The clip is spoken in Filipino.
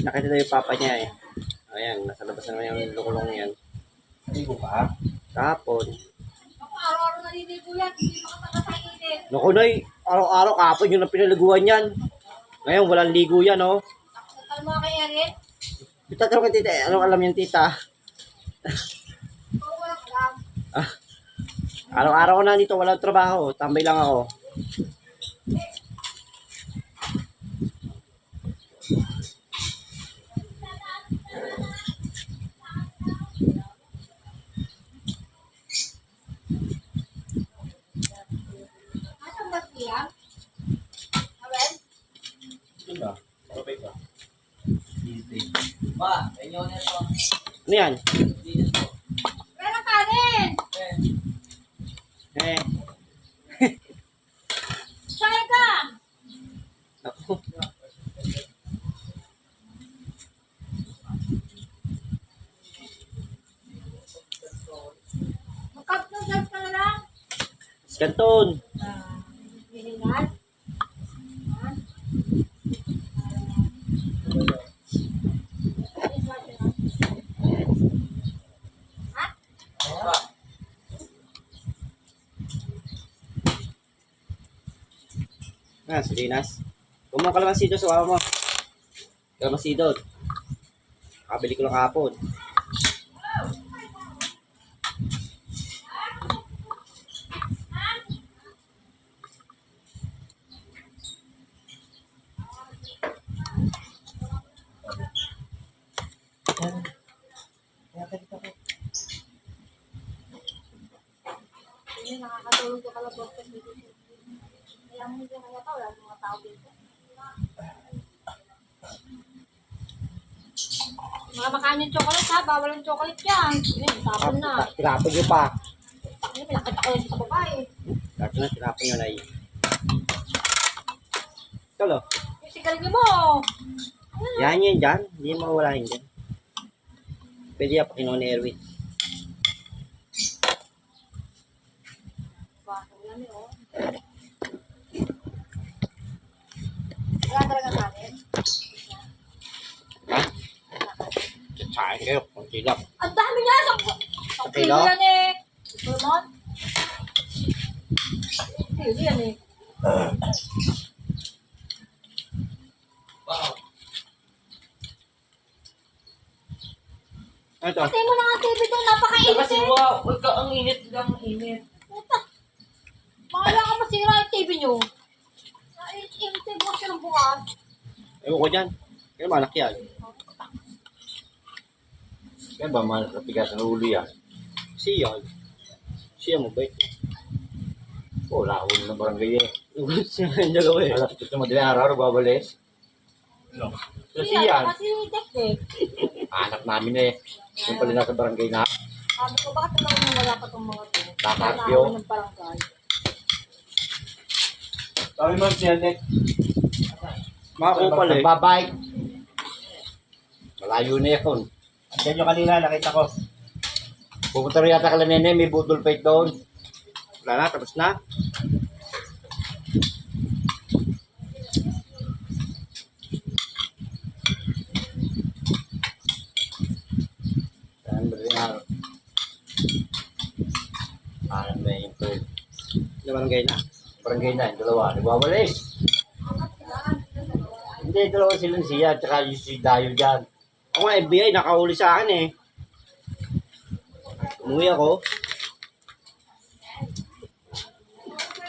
Nakita na yung papa niya eh. Ayan, nasa labas na naman yung lukulong yan. Naligo ka? Kapon. Araw-araw naliligo yan, hindi makataka sa init. Naku Noy, araw-araw kapon yun ang pinaliguan yan. Ngayon, walang ligo yan oh. Alam mo kay Eric? Tatanong ka tita, anong alam yan tita? Oo, walang alam. Araw-araw ko na dito, walang trabaho. Tambay lang ako. Asan ba siya? Awen? Diba? Okay ka? Ba, inyo na ito. Ano yan? Meron kanin! Eh, Saan ka? ako. Magkap noodles ka na lang? Kanton. Hihingan? Ha? Ah, Salinas. Kumuha ka kalamansi doon sa wawa mo. Kalamansi doon. Kabili ko lang kahapon. Hindi, nakakatulong ko pala podcast dito. Kaya mo hindi kaya pa, wala mga tao dito. Mga makain yung chocolate ha, bawal yung chocolate yan. Hindi, tapon na. Tinapon nyo pa. Hindi, pinakita ko yan sa babae. Dati na tinapon nyo na yun. Ito lo. Yung sigarilyo mo. Yan yan dyan. Hindi mawala yun dyan. Pwede yan pa kinuha ni Erwin. Bato yan eh, oh. Wala talaga natin. Ha? Sasahin kayo. Kunti lang. Ang dami niya! Ang kilo? kilo yan eh. Ito naman. Kilo yan eh. Wow. Ano ito? Patay mo na nga TV doon, napakainit Kasi eh. wow, huwag ka ang init lang, init. Puta. Makala ka masira yung TV nyo. Init eh, bukas ka ng bukas. Ewan ko dyan. Kaya malaki yan. Kaya ba matigas ang ulo yan? Siya. Siya mo ba ito? Wala ako ng barangay eh. Siya yung dalawa eh. Alas ito madaling araw, babalis. No. Kasi yan, Kasi Jack eh. anak namin eh. Yung pala nasa barangay na. Sabi ko, bakit naman wala pa itong mga to? Takapyo. Wala ng barangay. Sabi mo siya, Nick. Mga kupal eh. Babay. Malayo na yun. Andiyan nyo kanina, nakita ko. Pupunta rin yata kala nene, may budol fight doon. Wala na, tapos na. Saan ba rin araw? Alam na yung third. Nabarangay na. Barangay na, yung dalawa. Nagwawalis. Hindi, dalawa silang siya, tsaka yung si Dayo dyan. Ako nga, FBI, nakahuli sa akin eh. Umuwi ako.